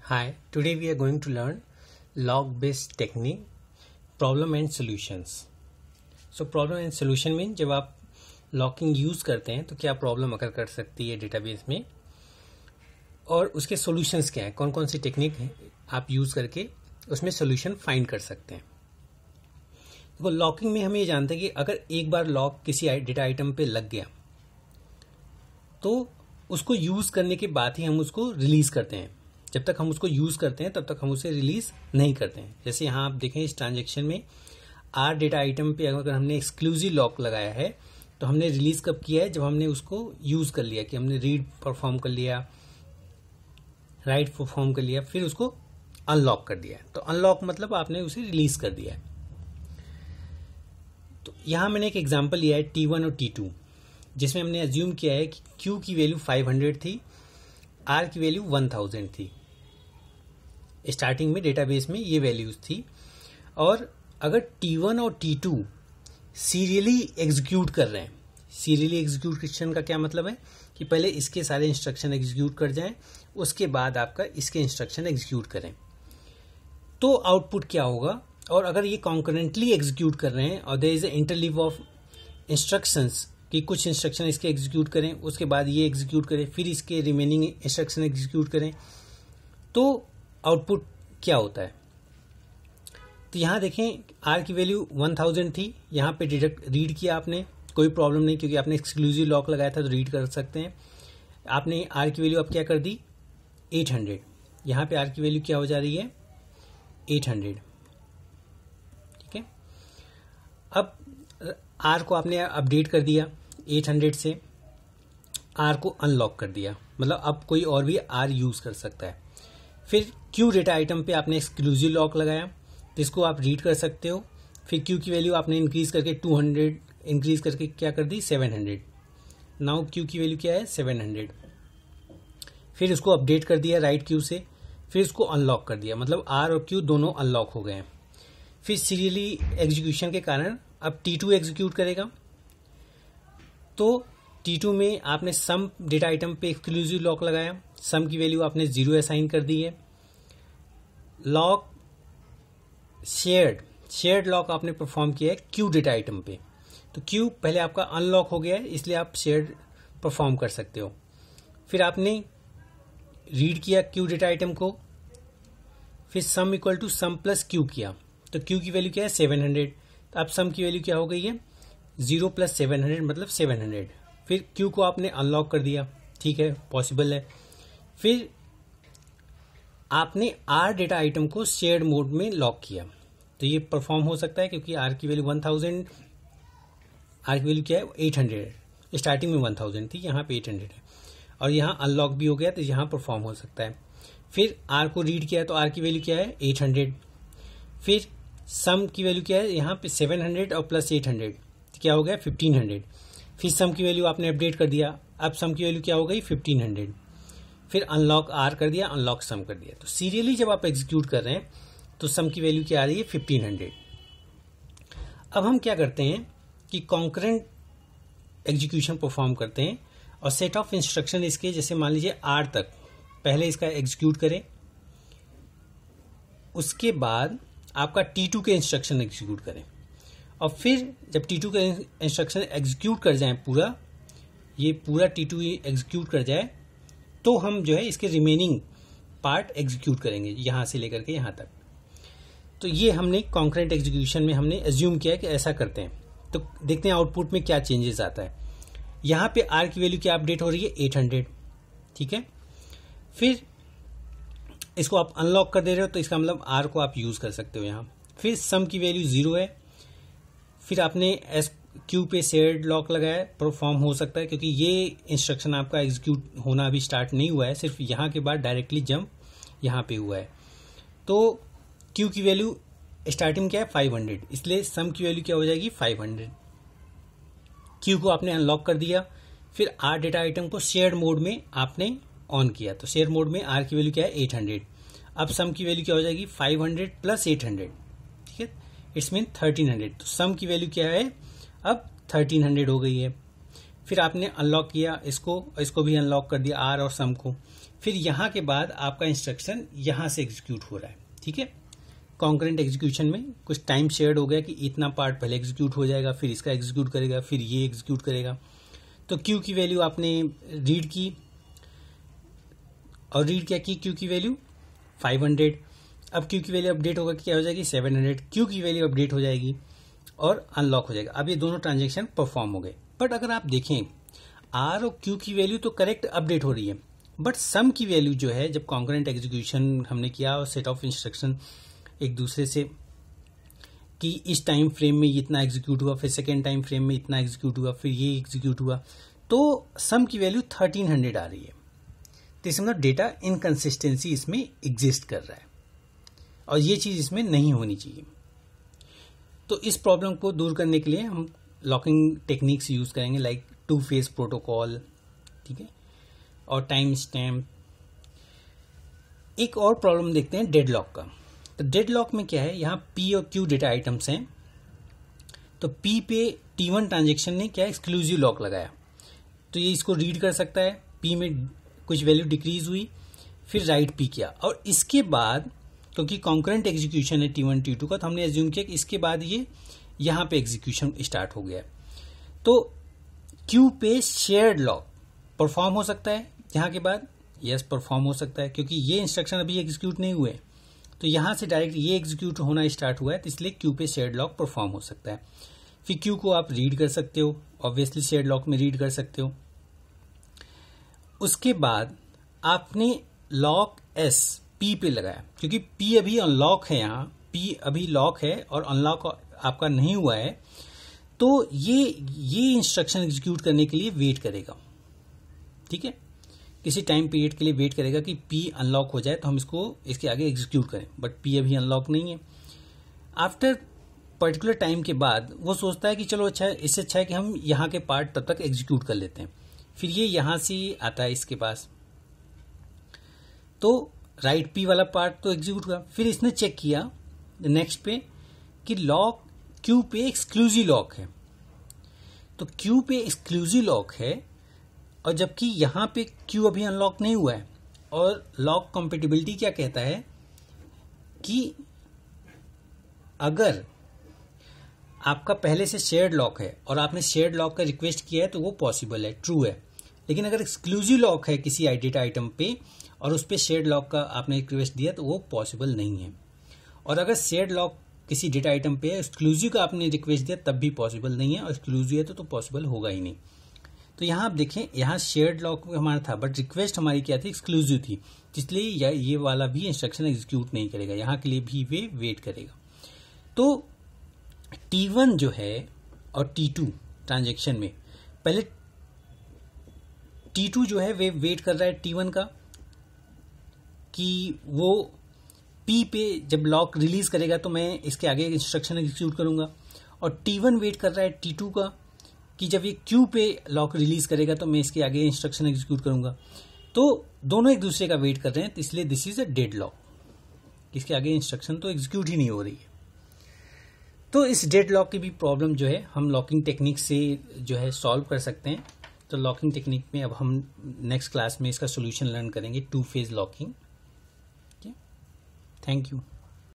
Hi, today we are going to learn log-based technique, problem and solutions. So problem and solution में जब आप locking use करते हैं तो क्या प्रॉब्लम अकर कर सकती है डेटाबेस में और उसके सॉल्यूशंस क्या है, कौन कौन सी टेक्निक आप यूज करके उसमें सॉल्यूशन फाइंड कर सकते हैं। देखो लॉकिंग में हम ये जानते हैं कि अगर एक बार लॉक किसी डेटा आइटम पे लग गया तो उसको यूज करने के बाद ही हम उसको रिलीज करते हैं। जब तक हम उसको यूज करते हैं तब तक हम उसे रिलीज नहीं करते हैं। जैसे यहाँ आप देखें इस ट्रांजेक्शन में आर डेटा आइटम पे अगर हमने एक्सक्लूसिव लॉक लगाया है तो हमने रिलीज कब किया है, जब हमने उसको यूज कर लिया, कि हमने रीड परफॉर्म कर लिया, राइट परफॉर्म कर लिया, फिर उसको अनलॉक कर दिया। तो अनलॉक मतलब आपने उसे रिलीज कर दिया है। तो यहां मैंने एक एग्जांपल लिया है T1 और T2, जिसमें हमने अज्यूम किया है कि Q की वैल्यू 500 थी, R की वैल्यू 1000 थी। स्टार्टिंग में डेटाबेस में ये वैल्यूज थी और अगर T1 और T2 सीरियली एग्जीक्यूट कर रहे हैं, सीरियली एग्जीक्यूशन का क्या मतलब है कि पहले इसके सारे इंस्ट्रक्शन एग्जीक्यूट कर जाएं, उसके बाद आपका इसके इंस्ट्रक्शन एग्जीक्यूट करें, तो आउटपुट क्या होगा। और अगर ये कॉन्करेंटली एग्जीक्यूट कर रहे हैं और there is interleave of instructions कि कुछ इंस्ट्रक्शन इसके एग्जीक्यूट करें, उसके बाद ये एग्जीक्यूट करें, फिर इसके रिमेनिंग इंस्ट्रक्शन एग्जीक्यूट करें, तो आउटपुट क्या होता है। तो यहां देखें आर की वैल्यू 1000 थी, यहां पे डिडक्ट रीड किया आपने, कोई प्रॉब्लम नहीं क्योंकि आपने एक्सक्लूसिव लॉक लगाया था तो रीड कर सकते हैं। आपने आर की वैल्यू अब क्या कर दी 800, यहां पे आर की वैल्यू क्या हो जा रही है 800। ठीक है, अब आर को आपने अपडेट कर दिया 800 से, आर को अनलॉक कर दिया, मतलब अब कोई और भी आर यूज कर सकता है। फिर क्यू डेटा आइटम पे आपने एक्सक्लूसिव लॉक लगाया तो इसको आप रीड कर सकते हो। फिर क्यू की वैल्यू आपने इंक्रीज करके 200 इंक्रीज करके क्या कर दी 700। नाउ क्यू की वैल्यू क्या है 700। फिर उसको अपडेट कर दिया राइट क्यू से, फिर इसको अनलॉक कर दिया, मतलब आर और क्यू दोनों अनलॉक हो गए हैं। फिर सीरियली एग्जीक्यूशन के कारण अब T2 एग्जीक्यूट करेगा, तो T2 में आपने सम डेटा आइटम पे एक्सक्लूसिव लॉक लगाया, सम की वैल्यू आपने 0 असाइन कर दी है। लॉक शेयर्ड लॉक आपने परफॉर्म किया है क्यू डेटा आइटम पे, तो क्यू पहले आपका अनलॉक हो गया है इसलिए आप शेयर्ड परफॉर्म कर सकते हो। फिर आपने रीड किया क्यू डेटा आइटम को, फिर sum equal to sum plus q किया, तो क्यू की वैल्यू क्या है 700, तो अब सम की वैल्यू क्या हो गई है 0 प्लस 700 मतलब 700। फिर क्यू को आपने अनलॉक कर दिया, ठीक है पॉसिबल है। फिर आपने आर डेटा आइटम को शेयर्ड मोड में लॉक किया, तो ये परफॉर्म हो सकता है क्योंकि आर की वैल्यू 1000, आर की वैल्यू क्या है 800, स्टार्टिंग में 1000 थी, यहाँ पे 800 है और यहाँ अनलॉक भी हो गया तो यहाँ परफॉर्म हो सकता है। फिर आर को रीड किया तो आर की वैल्यू क्या है 800। फिर सम की वैल्यू क्या है यहाँ पे 700 और प्लस 800 तो क्या हो गया 1500। फिर सम की वैल्यू आपने अपडेट कर दिया, अब सम की वैल्यू क्या हो गई 1500। फिर अनलॉक आर कर दिया, अनलॉक सम कर दिया। तो सीरियली जब आप एग्जीक्यूट कर रहे हैं तो सम की वैल्यू क्या आ रही है 1500। अब हम क्या करते हैं कि कॉन्करेंट एग्जीक्यूशन परफॉर्म करते हैं और सेट ऑफ इंस्ट्रक्शन इसके, जैसे मान लीजिए आर तक पहले इसका एग्जीक्यूट करें, उसके बाद आपका T2 के इंस्ट्रक्शन एग्जीक्यूट करें और फिर जब T2 के इंस्ट्रक्शन एग्जीक्यूट कर जाएं पूरा, ये पूरा T2 एग्जीक्यूट कर जाए तो हम जो है इसके रिमेनिंग पार्ट एग्जीक्यूट करेंगे यहां से लेकर के यहां तक। तो ये हमने कॉन्करेंट एग्जीक्यूशन में हमने एज्यूम किया कि ऐसा करते हैं। तो देखते हैं आउटपुट में क्या चेंजेस आता है। यहां पे आर की वैल्यू क्या अपडेट हो रही है 800, ठीक है। फिर इसको आप अनलॉक कर दे रहे हो तो इसका मतलब आर को आप यूज कर सकते हो यहाँ। फिर सम की वैल्यू 0 है, फिर आपने एस क्यू पे शेयर्ड लॉक लगाया, परफॉर्म हो सकता है क्योंकि ये इंस्ट्रक्शन आपका एग्जीक्यूट होना अभी स्टार्ट नहीं हुआ है, सिर्फ यहाँ के बाद डायरेक्टली जंप यहाँ पे हुआ है। तो क्यू की वैल्यू स्टार्टिंग क्या है 500, इसलिए सम की वैल्यू क्या हो जाएगी 500। क्यू को आपने अनलॉक कर दिया, फिर आर डेटा आइटम को शेयर्ड मोड में आपने ऑन किया, तो शेयर मोड में आर की वैल्यू क्या है 800। अब सम की वैल्यू क्या हो जाएगी 500 प्लस 800, ठीक है, इट्स मीन 1300। तो सम की वैल्यू क्या है अब 1300 हो गई है। फिर आपने अनलॉक किया इसको भी अनलॉक कर दिया आर और सम को। फिर यहाँ के बाद आपका इंस्ट्रक्शन यहाँ से एग्जीक्यूट हो रहा है, ठीक है। कॉन्करेंट एग्जीक्यूशन में कुछ टाइम शेयर्ड हो गया कि इतना पार्ट पहले एग्जीक्यूट हो जाएगा, फिर इसका एग्जीक्यूट करेगा, फिर ये एग्जीक्यूट करेगा। तो क्यू की वैल्यू आपने रीड की और रीड क्या की, क्यू की वैल्यू 500। अब क्यू की वैल्यू अपडेट होगा, क्या हो जाएगी 700। क्यू की वैल्यू अपडेट हो जाएगी और अनलॉक हो जाएगा। अब ये दोनों ट्रांजेक्शन परफॉर्म हो गए। बट अगर आप देखें आर और क्यू की वैल्यू तो करेक्ट अपडेट हो रही है, बट सम की वैल्यू जो है, जब कॉन्करेंट एग्जीक्यूशन हमने किया और सेट ऑफ इंस्ट्रक्शन एक दूसरे से कि इस टाइम फ्रेम में इतना एग्जीक्यूट हुआ, फिर सेकेंड टाइम फ्रेम में इतना एग्जीक्यूट हुआ, फिर ये एग्जीक्यूट हुआ, तो सम की वैल्यू 1300 आ रही है। तो इसमें डेटा इनकंसिस्टेंसी इसमें एग्जिस्ट कर रहा है और ये चीज इसमें नहीं होनी चाहिए। तो इस प्रॉब्लम को दूर करने के लिए हम लॉकिंग टेक्निक्स यूज करेंगे, लाइक 2 फेज प्रोटोकॉल, ठीक है, और टाइम स्टैम्प। एक और प्रॉब्लम देखते हैं डेडलॉक का। तो डेडलॉक में क्या है, यहाँ पी और क्यू डेटा आइटम्स हैं। तो पी पे T1 ट्रांजेक्शन ने क्या एक्सक्लूसिव लॉक लगाया, तो ये इसको रीड कर सकता है। पी में कुछ वैल्यू डिक्रीज हुई, फिर राइट पी किया, और इसके बाद क्योंकि कॉन्करेंट एग्जीक्यूशन है T1 T2 का, तो हमने एज्यूम किया कि इसके बाद ये यहाँ पे एग्जीक्यूशन स्टार्ट हो गया। तो क्यू पे शेयर्ड लॉक परफॉर्म हो सकता है यहाँ के बाद, यस परफॉर्म हो सकता है, क्योंकि ये इंस्ट्रक्शन अभी एग्जीक्यूट नहीं हुए, तो यहां से डायरेक्ट ये एग्जीक्यूट होना स्टार्ट हुआ है, तो इसलिए क्यू पे शेयर्ड लॉक परफॉर्म हो सकता है। फिर क्यू को आप रीड कर सकते हो, ऑब्वियसली शेयर्ड लॉक में रीड कर सकते हो। उसके बाद आपने लॉक एस पी पे लगाया, क्योंकि पी अभी अनलॉक है, यहाँ पी अभी लॉक है और अनलॉक आपका नहीं हुआ है, तो ये इंस्ट्रक्शन एग्जीक्यूट करने के लिए वेट करेगा, ठीक है, किसी टाइम पीरियड के लिए वेट करेगा कि पी अनलॉक हो जाए तो हम इसको इसके आगे एग्जीक्यूट करें। बट पी अभी अनलॉक नहीं है। आफ्टर पर्टिकुलर टाइम के बाद वो सोचता है कि चलो अच्छा है, इससे अच्छा है कि हम यहाँ के पार्ट तब तक एग्जीक्यूट कर लेते हैं। फिर ये यहां से आता है इसके पास, तो राइट पी वाला पार्ट तो एग्जीक्यूट हुआ। फिर इसने चेक किया नेक्स्ट पे कि लॉक क्यू पे एक्सक्लूसिव लॉक है, तो क्यू पे एक्सक्लूसिव लॉक है, और जबकि यहां पे क्यू अभी अनलॉक नहीं हुआ है। और लॉक कॉम्पेटिबिलिटी क्या कहता है कि अगर आपका पहले से शेयर्ड लॉक है और आपने शेयर्ड लॉक का रिक्वेस्ट किया है तो वो पॉसिबल है, ट्रू है। लेकिन अगर एक्सक्लूसिव लॉक है किसी डेटा आइटम पे और उस पर शेयर्ड लॉक का आपने रिक्वेस्ट दिया तो वो पॉसिबल नहीं है। और अगर शेयर्ड लॉक किसी डेटा आइटम पे एक्सक्लूसिव का आपने रिक्वेस्ट दिया तब भी पॉसिबल नहीं है, और एक्सक्लूसिव है तो पॉसिबल होगा ही नहीं। तो यहाँ आप देखें, यहाँ शेयर्ड लॉक हमारा था बट रिक्वेस्ट हमारी क्या थी, एक्सक्लूसिव थी, इसलिए ये वाला भी इंस्ट्रक्शन एग्जीक्यूट नहीं करेगा, यहाँ के लिए भी वे वेट करेगा। तो T1 जो है और T2 ट्रांजेक्शन में, पहले T2 जो है वे वेट कर रहा है T1 का कि वो P पे जब लॉक रिलीज करेगा तो मैं इसके आगे इंस्ट्रक्शन एग्जीक्यूट करूंगा, और T1 वेट कर रहा है T2 का कि जब ये Q पे लॉक रिलीज करेगा तो मैं इसके आगे इंस्ट्रक्शन एग्जीक्यूट करूंगा। तो दोनों एक दूसरे का वेट कर रहे हैं, तो इसलिए this is a dead lock, इसके आगे इंस्ट्रक्शन तो एग्जीक्यूट ही नहीं हो रही है। तो इस डेड लॉक की भी प्रॉब्लम जो है हम लॉकिंग टेक्निक से जो है सॉल्व कर सकते हैं। तो लॉकिंग टेक्निक में अब हम नेक्स्ट क्लास में इसका सोल्यूशन लर्न करेंगे, 2 फेज लॉकिंग। Thank you.